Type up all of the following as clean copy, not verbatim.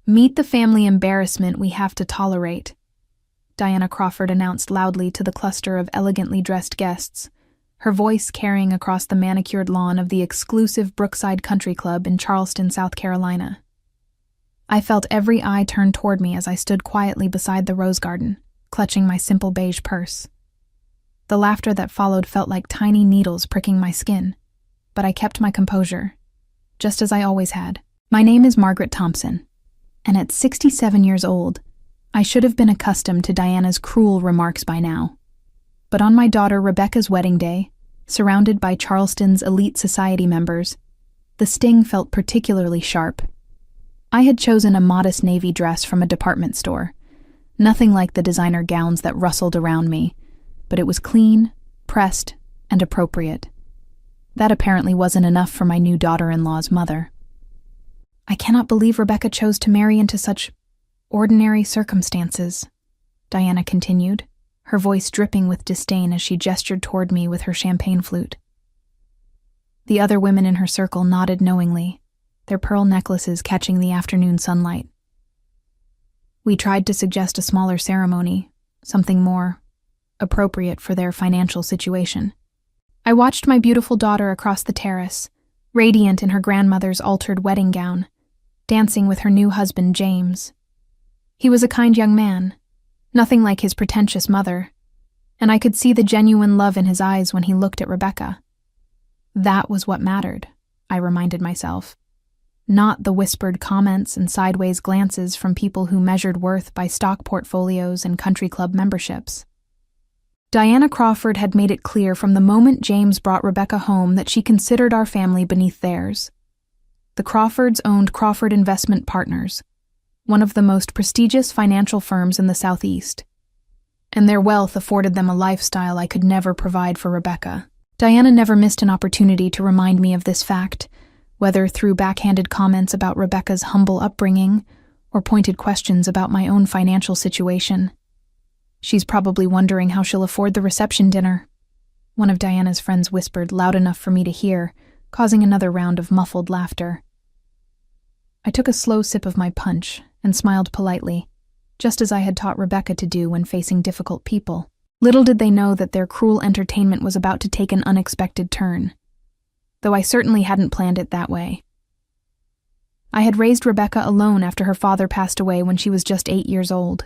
"Meet the family embarrassment we have to tolerate," Diana Crawford announced loudly to the cluster of elegantly dressed guests, her voice carrying across the manicured lawn of the exclusive Brookside Country Club in Charleston, South Carolina. I felt every eye turn toward me as I stood quietly beside the rose garden, clutching my simple beige purse. The laughter that followed felt like tiny needles pricking my skin, but I kept my composure, just as I always had. My name is Margaret Thompson, and at 67 years old, I should have been accustomed to Diana's cruel remarks by now. But on my daughter Rebecca's wedding day, surrounded by Charleston's elite society members, the sting felt particularly sharp. I had chosen a modest navy dress from a department store, nothing like the designer gowns that rustled around me, but it was clean, pressed, and appropriate. That apparently wasn't enough for my new daughter-in-law's mother. "I cannot believe Rebecca chose to marry into such ordinary circumstances," Diana continued, her voice dripping with disdain as she gestured toward me with her champagne flute. The other women in her circle nodded knowingly, their pearl necklaces catching the afternoon sunlight. We tried to suggest a smaller ceremony, something more appropriate for their financial situation. I watched my beautiful daughter across the terrace, radiant in her grandmother's altered wedding gown, dancing with her new husband, James. He was a kind young man, nothing like his pretentious mother, and I could see the genuine love in his eyes when he looked at Rebecca. That was what mattered, I reminded myself, not the whispered comments and sideways glances from people who measured worth by stock portfolios and country club memberships. Diana Crawford had made it clear from the moment James brought Rebecca home that she considered our family beneath theirs. The Crawfords owned Crawford Investment Partners, one of the most prestigious financial firms in the Southeast, and their wealth afforded them a lifestyle I could never provide for Rebecca. Diana never missed an opportunity to remind me of this fact, whether through backhanded comments about Rebecca's humble upbringing or pointed questions about my own financial situation. "She's probably wondering how she'll afford the reception dinner," one of Diana's friends whispered loud enough for me to hear, causing another round of muffled laughter. I took a slow sip of my punch and smiled politely, just as I had taught Rebecca to do when facing difficult people. Little did they know that their cruel entertainment was about to take an unexpected turn, though I certainly hadn't planned it that way. I had raised Rebecca alone after her father passed away when she was just 8 years old.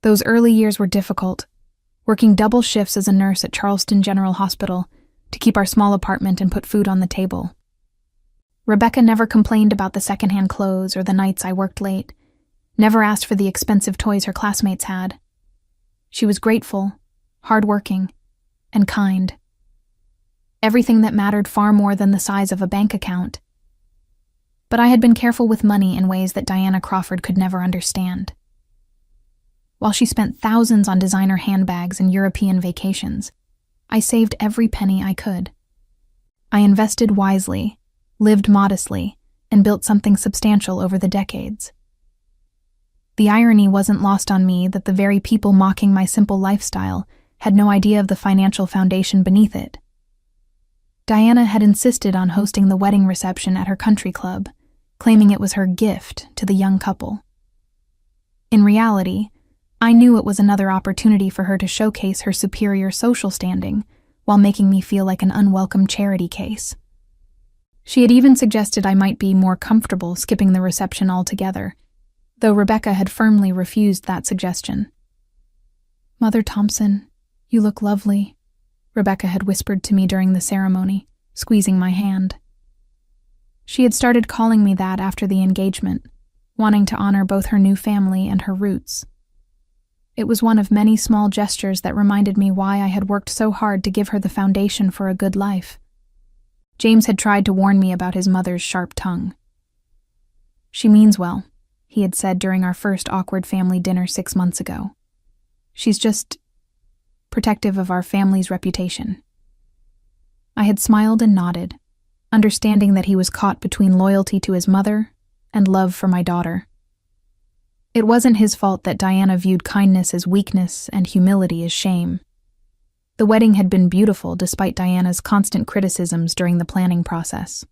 Those early years were difficult, working double shifts as a nurse at Charleston General Hospital to keep our small apartment and put food on the table. Rebecca never complained about the secondhand clothes or the nights I worked late, never asked for the expensive toys her classmates had. She was grateful, hardworking, and kind. Everything that mattered far more than the size of a bank account. But I had been careful with money in ways that Diana Crawford could never understand. While she spent thousands on designer handbags and European vacations, I saved every penny I could. I invested wisely, lived modestly, and built something substantial over the decades. The irony wasn't lost on me that the very people mocking my simple lifestyle had no idea of the financial foundation beneath it. Diana had insisted on hosting the wedding reception at her country club, claiming it was her gift to the young couple. In reality, I knew it was another opportunity for her to showcase her superior social standing while making me feel like an unwelcome charity case. She had even suggested I might be more comfortable skipping the reception altogether, though Rebecca had firmly refused that suggestion. "Mother Thompson, you look lovely," Rebecca had whispered to me during the ceremony, squeezing my hand. She had started calling me that after the engagement, wanting to honor both her new family and her roots. It was one of many small gestures that reminded me why I had worked so hard to give her the foundation for a good life. James had tried to warn me about his mother's sharp tongue. "She means well," he had said during our first awkward family dinner 6 months ago. "She's just protective of our family's reputation." I had smiled and nodded, understanding that he was caught between loyalty to his mother and love for my daughter. It wasn't his fault that Diana viewed kindness as weakness and humility as shame. The wedding had been beautiful despite Diana's constant criticisms during the planning process.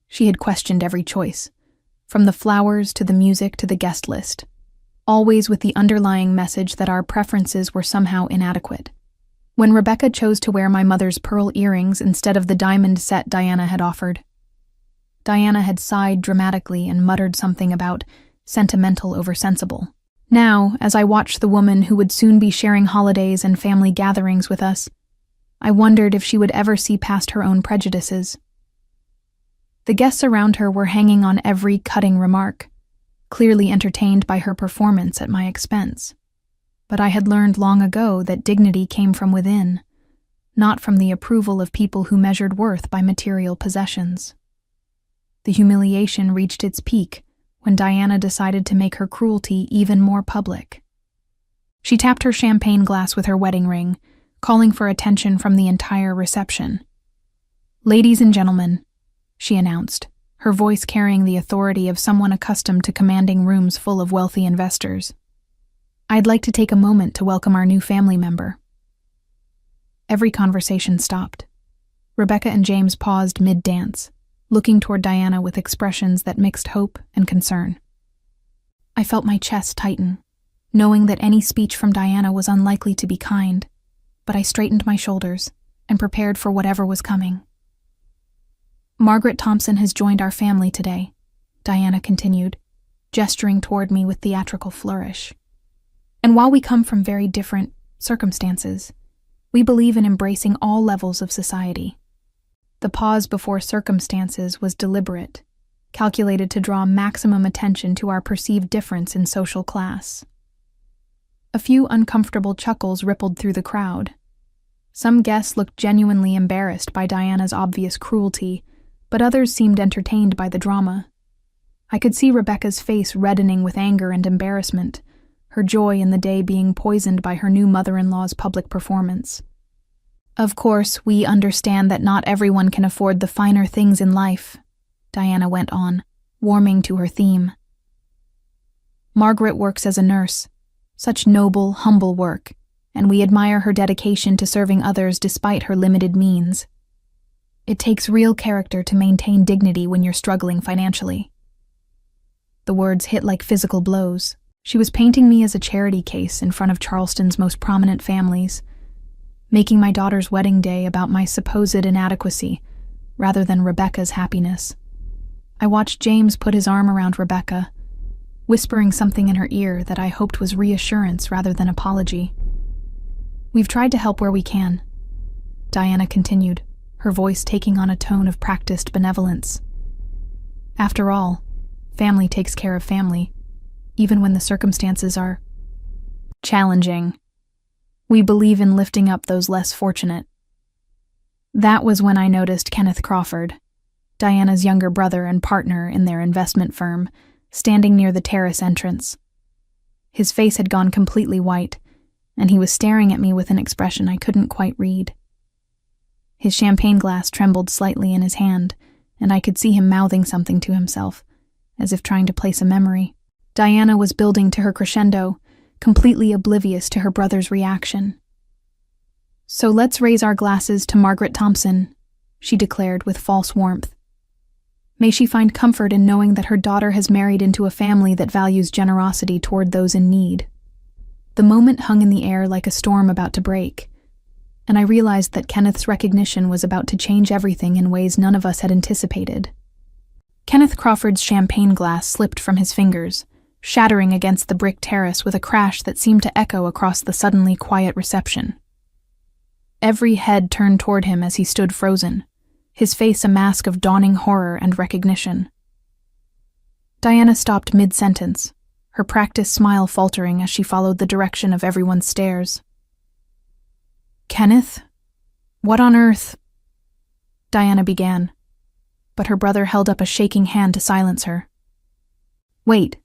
She had questioned every choice, from the flowers to the music to the guest list, always with the underlying message that our preferences were somehow inadequate. When Rebecca chose to wear my mother's pearl earrings instead of the diamond set Diana had offered, Diana had sighed dramatically and muttered something about sentimental over sensible. Now, as I watched the woman who would soon be sharing holidays and family gatherings with us, I wondered if she would ever see past her own prejudices. The guests around her were hanging on every cutting remark, clearly entertained by her performance at my expense. But I had learned long ago that dignity came from within, not from the approval of people who measured worth by material possessions. The humiliation reached its peak when Diana decided to make her cruelty even more public. She tapped her champagne glass with her wedding ring, calling for attention from the entire reception. "Ladies and gentlemen," she announced, her voice carrying the authority of someone accustomed to commanding rooms full of wealthy investors, "I'd like to take a moment to welcome our new family member." Every conversation stopped. Rebecca and James paused mid-dance, looking toward Diana with expressions that mixed hope and concern. I felt my chest tighten, knowing that any speech from Diana was unlikely to be kind, but I straightened my shoulders and prepared for whatever was coming. "Margaret Thompson has joined our family today," Diana continued, gesturing toward me with theatrical flourish. "And while we come from very different circumstances, we believe in embracing all levels of society." The pause before circumstances was deliberate, calculated to draw maximum attention to our perceived difference in social class. A few uncomfortable chuckles rippled through the crowd. Some guests looked genuinely embarrassed by Diana's obvious cruelty, but others seemed entertained by the drama. I could see Rebecca's face reddening with anger and embarrassment, her joy in the day being poisoned by her new mother-in-law's public performance. "Of course, we understand that not everyone can afford the finer things in life," Diana went on, warming to her theme. "Margaret works as a nurse, such noble, humble work, and we admire her dedication to serving others despite her limited means. It takes real character to maintain dignity when you're struggling financially." The words hit like physical blows. She was painting me as a charity case in front of Charleston's most prominent families, making my daughter's wedding day about my supposed inadequacy rather than Rebecca's happiness. I watched James put his arm around Rebecca, whispering something in her ear that I hoped was reassurance rather than apology. "We've tried to help where we can," Diana continued, her voice taking on a tone of practiced benevolence. "After all, family takes care of family, even when the circumstances are challenging. We believe in lifting up those less fortunate." That was when I noticed Kenneth Crawford, Diana's younger brother and partner in their investment firm, standing near the terrace entrance. His face had gone completely white, and he was staring at me with an expression I couldn't quite read. His champagne glass trembled slightly in his hand, and I could see him mouthing something to himself, as if trying to place a memory. Diana was building to her crescendo, completely oblivious to her brother's reaction. "So let's raise our glasses to Margaret Thompson," she declared with false warmth. "May she find comfort in knowing that her daughter has married into a family that values generosity toward those in need." The moment hung in the air like a storm about to break, and I realized that Kenneth's recognition was about to change everything in ways none of us had anticipated. Kenneth Crawford's champagne glass slipped from his fingers, shattering against the brick terrace with a crash that seemed to echo across the suddenly quiet reception. Every head turned toward him as he stood frozen, his face a mask of dawning horror and recognition. Diana stopped mid-sentence, her practiced smile faltering as she followed the direction of everyone's stares. "Kenneth? What on earth?" Diana began, but her brother held up a shaking hand to silence her. "Wait,"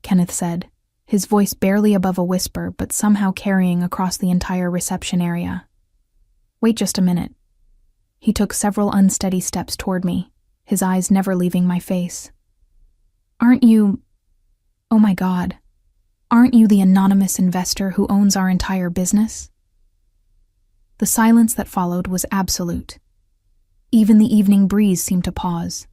Kenneth said, his voice barely above a whisper but somehow carrying across the entire reception area. "Wait just a minute." He took several unsteady steps toward me, his eyes never leaving my face. "Aren't you... oh my God, aren't you the anonymous investor who owns our entire business?" The silence that followed was absolute. Even the evening breeze seemed to pause,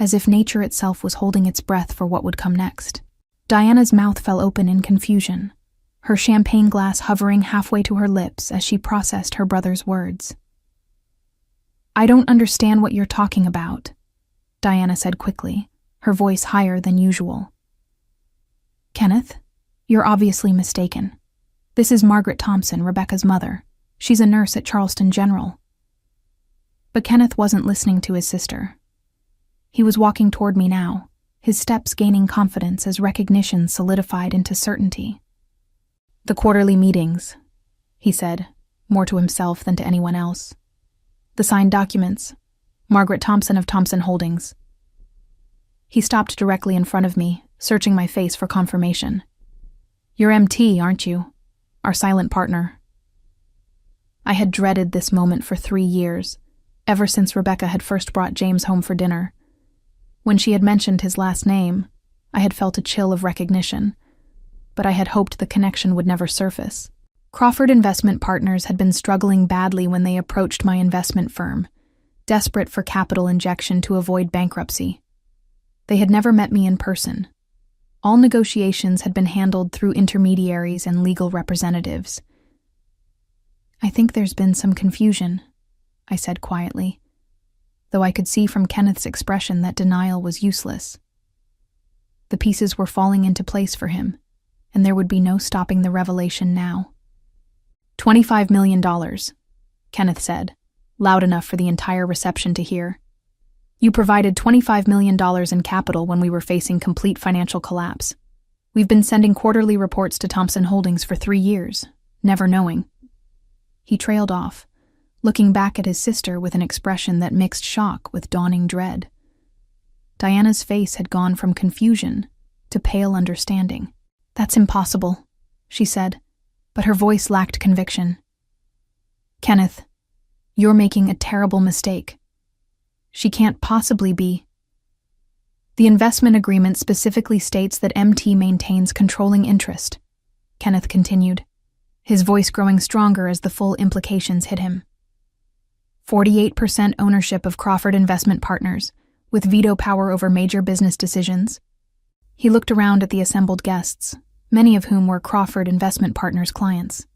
as if nature itself was holding its breath for what would come next. Diana's mouth fell open in confusion, her champagne glass hovering halfway to her lips as she processed her brother's words. "I don't understand what you're talking about," Diana said quickly, her voice higher than usual. "Kenneth, you're obviously mistaken. This is Margaret Thompson, Rebecca's mother. She's a nurse at Charleston General." But Kenneth wasn't listening to his sister. He was walking toward me now, his steps gaining confidence as recognition solidified into certainty. "The quarterly meetings," he said, more to himself than to anyone else. "The signed documents. Margaret Thompson of Thompson Holdings." He stopped directly in front of me, searching my face for confirmation. "You're MT, aren't you? Our silent partner." I had dreaded this moment for 3 years, ever since Rebecca had first brought James home for dinner. When she had mentioned his last name, I had felt a chill of recognition, but I had hoped the connection would never surface. Crawford Investment Partners had been struggling badly when they approached my investment firm, desperate for capital injection to avoid bankruptcy. They had never met me in person. All negotiations had been handled through intermediaries and legal representatives. "I think there's been some confusion," I said quietly, though I could see from Kenneth's expression that denial was useless. The pieces were falling into place for him, and there would be no stopping the revelation now. $25 million, Kenneth said, loud enough for the entire reception to hear. "You provided $25 million in capital when we were facing complete financial collapse. We've been sending quarterly reports to Thompson Holdings for 3 years, never knowing." He trailed off, looking back at his sister with an expression that mixed shock with dawning dread. Diana's face had gone from confusion to pale understanding. "That's impossible," she said, but her voice lacked conviction. "Kenneth, you're making a terrible mistake. She can't possibly be." "The investment agreement specifically states that MT maintains controlling interest," Kenneth continued, his voice growing stronger as the full implications hit him. 48% ownership of Crawford Investment Partners, with veto power over major business decisions. He looked around at the assembled guests, many of whom were Crawford Investment Partners clients.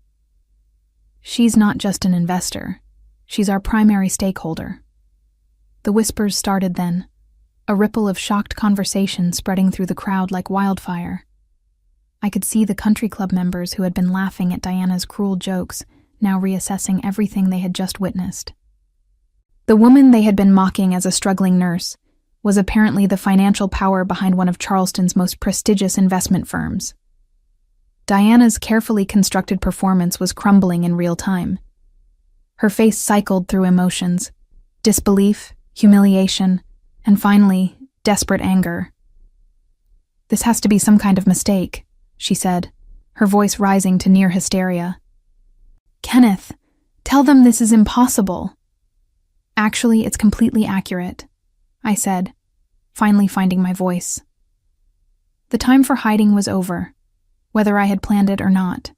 "She's not just an investor. She's our primary stakeholder." The whispers started then, a ripple of shocked conversation spreading through the crowd like wildfire. I could see the country club members who had been laughing at Diana's cruel jokes now reassessing everything they had just witnessed. The woman they had been mocking as a struggling nurse was apparently the financial power behind one of Charleston's most prestigious investment firms. Diana's carefully constructed performance was crumbling in real time. Her face cycled through emotions: disbelief, humiliation, and finally, desperate anger. "This has to be some kind of mistake," she said, her voice rising to near hysteria. "Kenneth, tell them this is impossible." "Actually, it's completely accurate," I said, finally finding my voice. The time for hiding was over, whether I had planned it or not.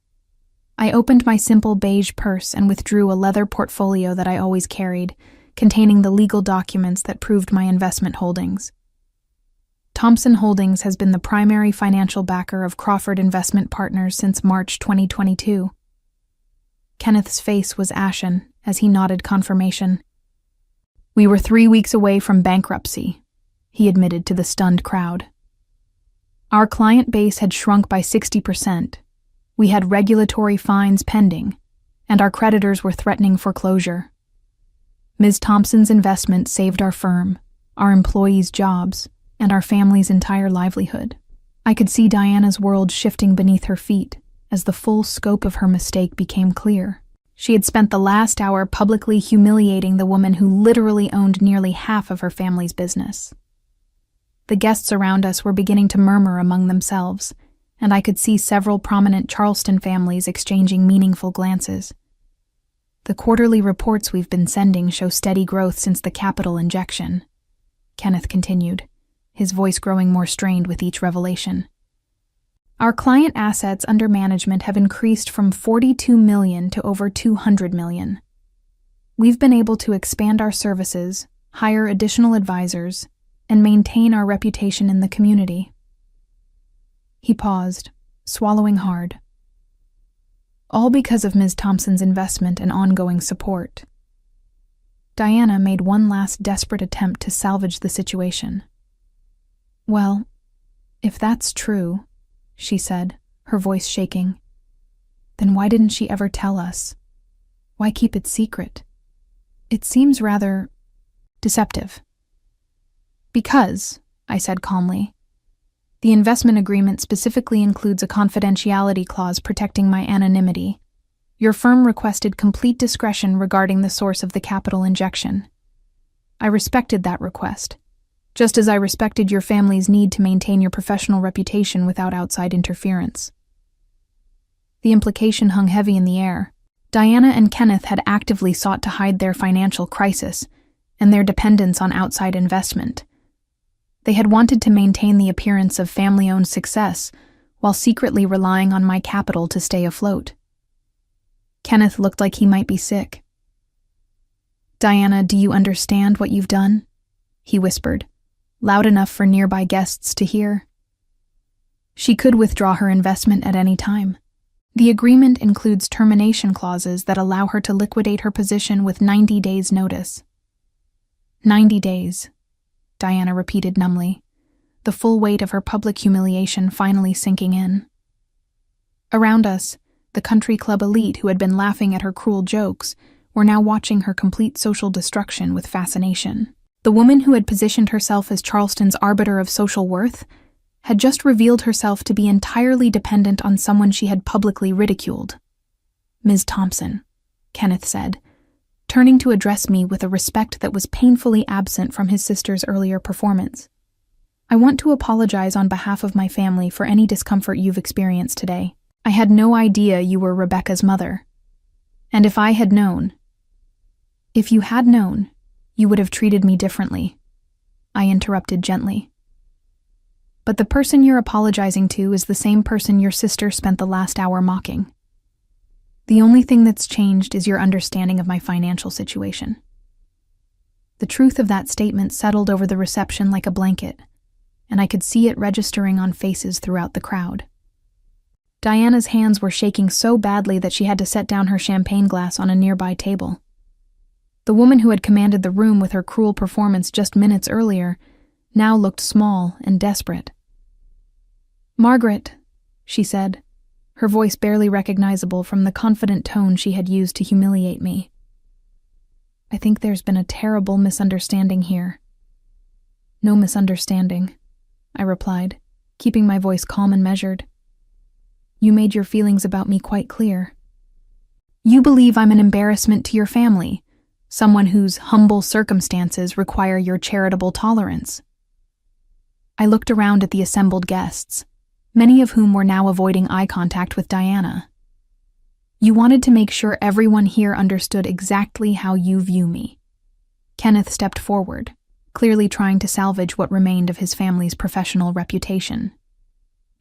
I opened my simple beige purse and withdrew a leather portfolio that I always carried, containing the legal documents that proved my investment holdings. Thompson Holdings has been the primary financial backer of Crawford Investment Partners since March 2022. Kenneth's face was ashen as he nodded confirmation. "We were 3 weeks away from bankruptcy," he admitted to the stunned crowd. "Our client base had shrunk by 60%. We had regulatory fines pending, and our creditors were threatening foreclosure. Ms. Thompson's investment saved our firm, our employees' jobs, and our family's entire livelihood." I could see Diana's world shifting beneath her feet as the full scope of her mistake became clear. She had spent the last hour publicly humiliating the woman who literally owned nearly half of her family's business. The guests around us were beginning to murmur among themselves, and I could see several prominent Charleston families exchanging meaningful glances. "The quarterly reports we've been sending show steady growth since the capital injection," Kenneth continued, his voice growing more strained with each revelation. "Our client assets under management have increased from 42 million to over 200 million. We've been able to expand our services, hire additional advisors, and maintain our reputation in the community. He paused, swallowing hard. All because of Ms. Thompson's investment and ongoing support. Diana made one last desperate attempt to salvage the situation. Well, if that's true, she said, her voice shaking, then why didn't she ever tell us? Why keep it secret? It seems rather deceptive. Because, I said calmly, the investment agreement specifically includes a confidentiality clause protecting my anonymity. Your firm requested complete discretion regarding the source of the capital injection. I respected that request, just as I respected your family's need to maintain your professional reputation without outside interference. The implication hung heavy in the air. Diana and Kenneth had actively sought to hide their financial crisis and their dependence on outside investment. They had wanted to maintain the appearance of family-owned success while secretly relying on my capital to stay afloat. Kenneth looked like he might be sick. Diana, do you understand what you've done? He whispered, loud enough for nearby guests to hear. She could withdraw her investment at any time. The agreement includes termination clauses that allow her to liquidate her position with 90 days' notice. 90 days, Diana repeated numbly, the full weight of her public humiliation finally sinking in. Around us, the country club elite who had been laughing at her cruel jokes were now watching her complete social destruction with fascination. The woman who had positioned herself as Charleston's arbiter of social worth had just revealed herself to be entirely dependent on someone she had publicly ridiculed. Ms. Thompson, Kenneth said, turning to address me with a respect that was painfully absent from his sister's earlier performance. I want to apologize on behalf of my family for any discomfort you've experienced today. I had no idea you were Rebecca's mother. And if you had known, you would have treated me differently, I interrupted gently. But the person you're apologizing to is the same person your sister spent the last hour mocking. The only thing that's changed is your understanding of my financial situation. The truth of that statement settled over the reception like a blanket, and I could see it registering on faces throughout the crowd. Diana's hands were shaking so badly that she had to set down her champagne glass on a nearby table. The woman who had commanded the room with her cruel performance just minutes earlier now looked small and desperate. "Margaret," she said, her voice barely recognizable from the confident tone she had used to humiliate me. "I think there's been a terrible misunderstanding here." "No misunderstanding," I replied, keeping my voice calm and measured. "You made your feelings about me quite clear. You believe I'm an embarrassment to your family, someone whose humble circumstances require your charitable tolerance." I looked around at the assembled guests, many of whom were now avoiding eye contact with Diana. "You wanted to make sure everyone here understood exactly how you view me." Kenneth stepped forward, clearly trying to salvage what remained of his family's professional reputation.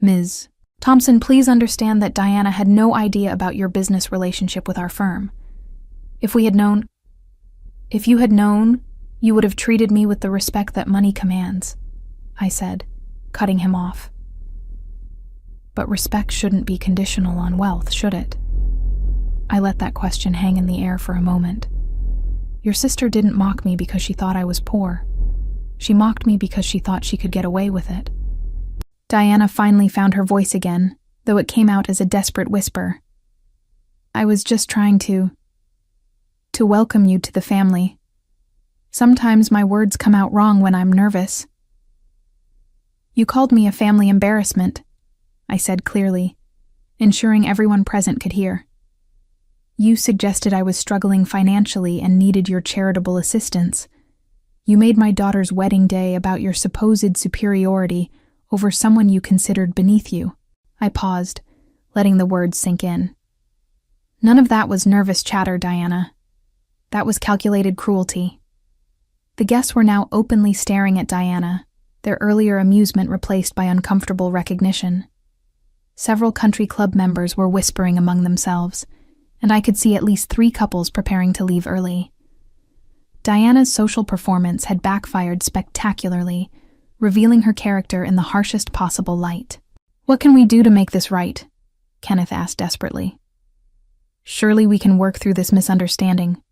"Ms. Thompson, please understand that Diana had no idea about your business relationship with our firm. If you had known, you would have treated me with the respect that money commands," I said, cutting him off. "But respect shouldn't be conditional on wealth, should it?" I let that question hang in the air for a moment. "Your sister didn't mock me because she thought I was poor. She mocked me because she thought she could get away with it." Diana finally found her voice again, though it came out as a desperate whisper. "I was just trying to welcome you to the family. Sometimes my words come out wrong when I'm nervous." "You called me a family embarrassment," I said clearly, ensuring everyone present could hear. "You suggested I was struggling financially and needed your charitable assistance. You made my daughter's wedding day about your supposed superiority over someone you considered beneath you." I paused, letting the words sink in. "None of that was nervous chatter, Diana. That was calculated cruelty." The guests were now openly staring at Diana, their earlier amusement replaced by uncomfortable recognition. Several country club members were whispering among themselves, and I could see at least 3 couples preparing to leave early. Diana's social performance had backfired spectacularly, revealing her character in the harshest possible light. "What can we do to make this right?" Kenneth asked desperately. "Surely we can work through this misunderstanding."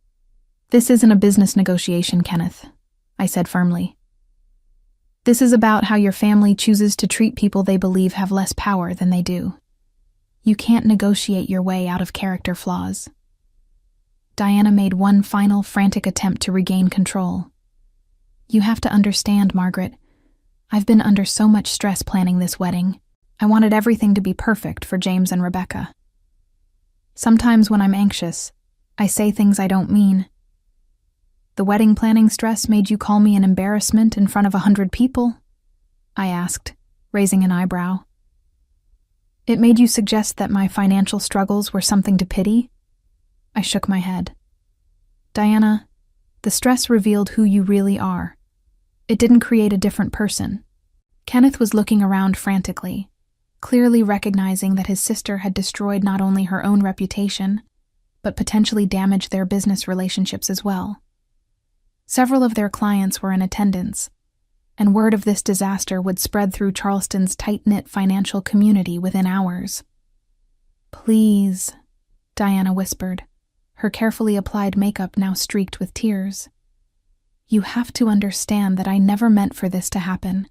"This isn't a business negotiation, Kenneth," I said firmly. "This is about how your family chooses to treat people they believe have less power than they do. You can't negotiate your way out of character flaws." Diana made one final frantic attempt to regain control. "You have to understand, Margaret. I've been under so much stress planning this wedding. I wanted everything to be perfect for James and Rebecca. Sometimes when I'm anxious, I say things I don't mean. The wedding planning stress made you call me an embarrassment in front of 100 people?" I asked, raising an eyebrow. "It made you suggest that my financial struggles were something to pity?" I shook my head. "Diana, the stress revealed who you really are. It didn't create a different person." Kenneth was looking around frantically, clearly recognizing that his sister had destroyed not only her own reputation, but potentially damaged their business relationships as well. Several of their clients were in attendance, and word of this disaster would spread through Charleston's tight-knit financial community within hours. "Please," Diana whispered, her carefully applied makeup now streaked with tears. "You have to understand that I never meant for this to happen.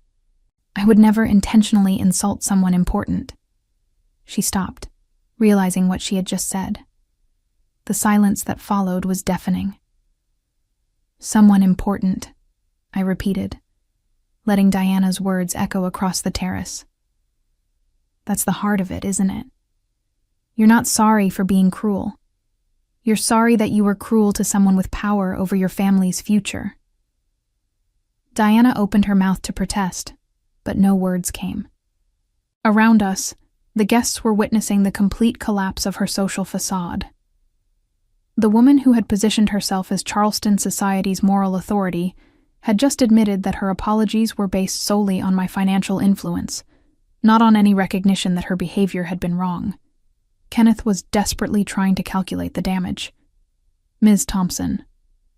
I would never intentionally insult someone important." She stopped, realizing what she had just said. The silence that followed was deafening. "Someone important," I repeated, letting Diana's words echo across the terrace. "That's the heart of it, isn't it? You're not sorry for being cruel. You're sorry that you were cruel to someone with power over your family's future." Diana opened her mouth to protest, but no words came. Around us, the guests were witnessing the complete collapse of her social facade. The woman who had positioned herself as Charleston society's moral authority had just admitted that her apologies were based solely on my financial influence, not on any recognition that her behavior had been wrong. Kenneth was desperately trying to calculate the damage. "Ms. Thompson,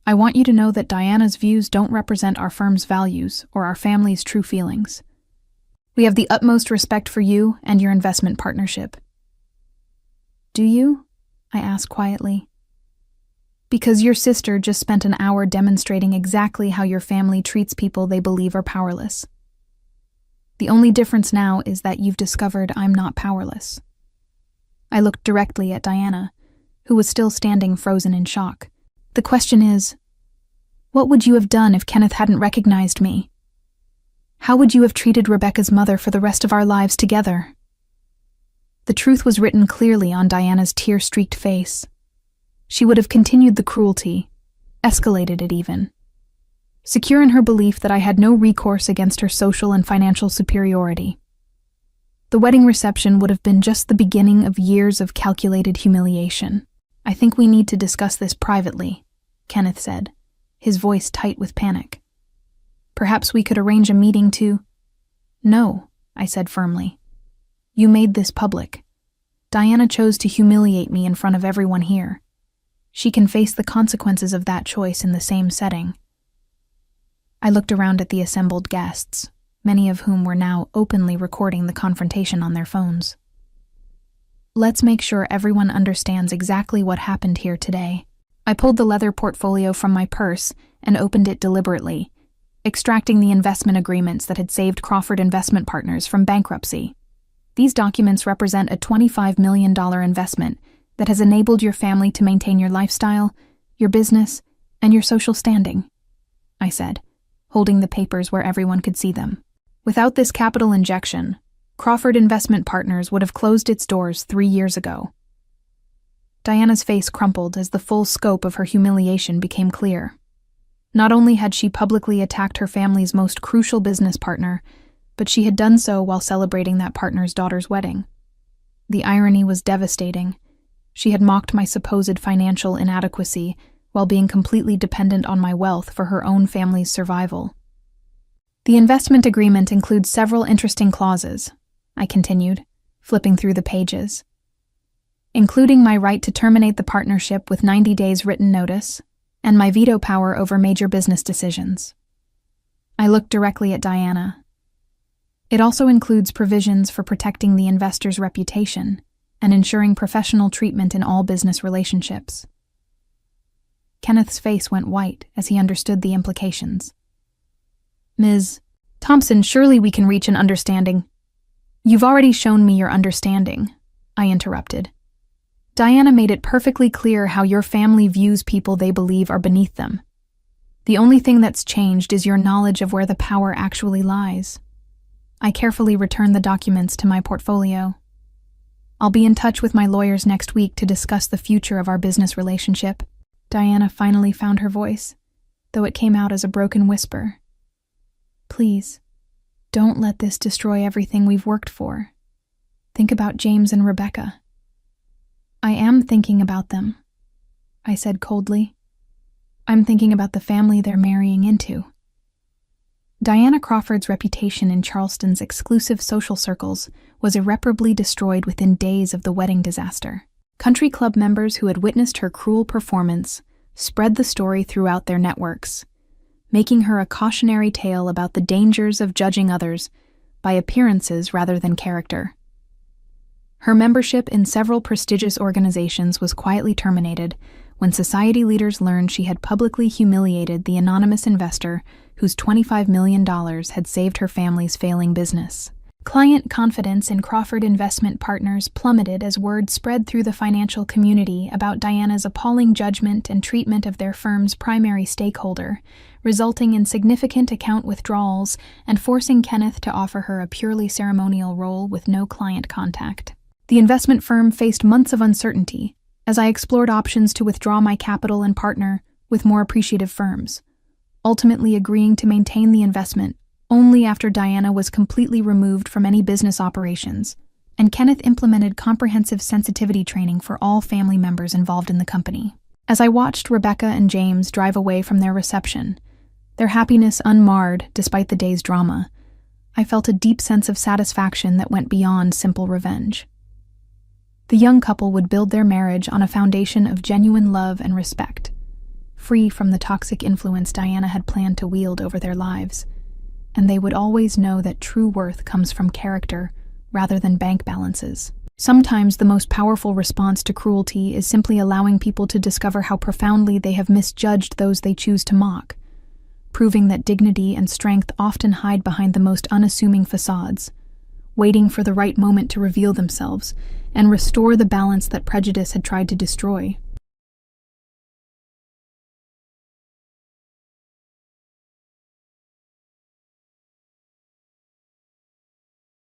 I want you to know that Diana's views don't represent our firm's values or our family's true feelings. We have the utmost respect for you and your investment partnership." "Do you?" I asked quietly. "Because your sister just spent an hour demonstrating exactly how your family treats people they believe are powerless. The only difference now is that you've discovered I'm not powerless." I looked directly at Diana, who was still standing frozen in shock. "The question is, what would you have done if Kenneth hadn't recognized me? How would you have treated Rebecca's mother for the rest of our lives together?" The truth was written clearly on Diana's tear-streaked face. She would have continued the cruelty, escalated it even. Secure in her belief that I had no recourse against her social and financial superiority. The wedding reception would have been just the beginning of years of calculated humiliation. "I think we need to discuss this privately," Kenneth said, his voice tight with panic. "Perhaps we could arrange a meeting to—" "No," I said firmly. "You made this public. Diana chose to humiliate me in front of everyone here. She can face the consequences of that choice in the same setting." I looked around at the assembled guests, many of whom were now openly recording the confrontation on their phones. "Let's make sure everyone understands exactly what happened here today." I pulled the leather portfolio from my purse and opened it deliberately, extracting the investment agreements that had saved Crawford Investment Partners from bankruptcy. These documents represent a $25 million investment that has enabled your family to maintain your lifestyle, your business, and your social standing, I said, holding the papers where everyone could see them. Without this capital injection, Crawford Investment Partners would have closed its doors 3 years ago. Diana's face crumpled as the full scope of her humiliation became clear. Not only had she publicly attacked her family's most crucial business partner, but she had done so while celebrating that partner's daughter's wedding. The irony was devastating. She had mocked my supposed financial inadequacy while being completely dependent on my wealth for her own family's survival. The investment agreement includes several interesting clauses, I continued, flipping through the pages, including my right to terminate the partnership with 90 days written notice and my veto power over major business decisions. I looked directly at Diana, It also includes provisions for protecting the investor's reputation and ensuring professional treatment in all business relationships. Kenneth's face went white as he understood the implications. Ms. Thompson, surely we can reach an understanding. You've already shown me your understanding, I interrupted. Diana made it perfectly clear how your family views people they believe are beneath them. The only thing that's changed is your knowledge of where the power actually lies. I carefully returned the documents to my portfolio. I'll be in touch with my lawyers next week to discuss the future of our business relationship. Diana finally found her voice, though it came out as a broken whisper. Please, don't let this destroy everything we've worked for. Think about James and Rebecca. I am thinking about them, I said coldly. I'm thinking about the family they're marrying into. Diana Crawford's reputation in Charleston's exclusive social circles was irreparably destroyed within days of the wedding disaster. Country club members who had witnessed her cruel performance spread the story throughout their networks, making her a cautionary tale about the dangers of judging others by appearances rather than character. Her membership in several prestigious organizations was quietly terminated when society leaders learned she had publicly humiliated the anonymous investor whose $25 million had saved her family's failing business. Client confidence in Crawford Investment Partners plummeted as word spread through the financial community about Diana's appalling judgment and treatment of their firm's primary stakeholder, resulting in significant account withdrawals and forcing Kenneth to offer her a purely ceremonial role with no client contact. The investment firm faced months of uncertainty as I explored options to withdraw my capital and partner with more appreciative firms, ultimately agreeing to maintain the investment only after Diana was completely removed from any business operations, and Kenneth implemented comprehensive sensitivity training for all family members involved in the company. As I watched Rebecca and James drive away from their reception, their happiness unmarred despite the day's drama, I felt a deep sense of satisfaction that went beyond simple revenge. The young couple would build their marriage on a foundation of genuine love and respect, free from the toxic influence Diana had planned to wield over their lives, and they would always know that true worth comes from character rather than bank balances. Sometimes the most powerful response to cruelty is simply allowing people to discover how profoundly they have misjudged those they choose to mock, proving that dignity and strength often hide behind the most unassuming facades, waiting for the right moment to reveal themselves and restore the balance that prejudice had tried to destroy.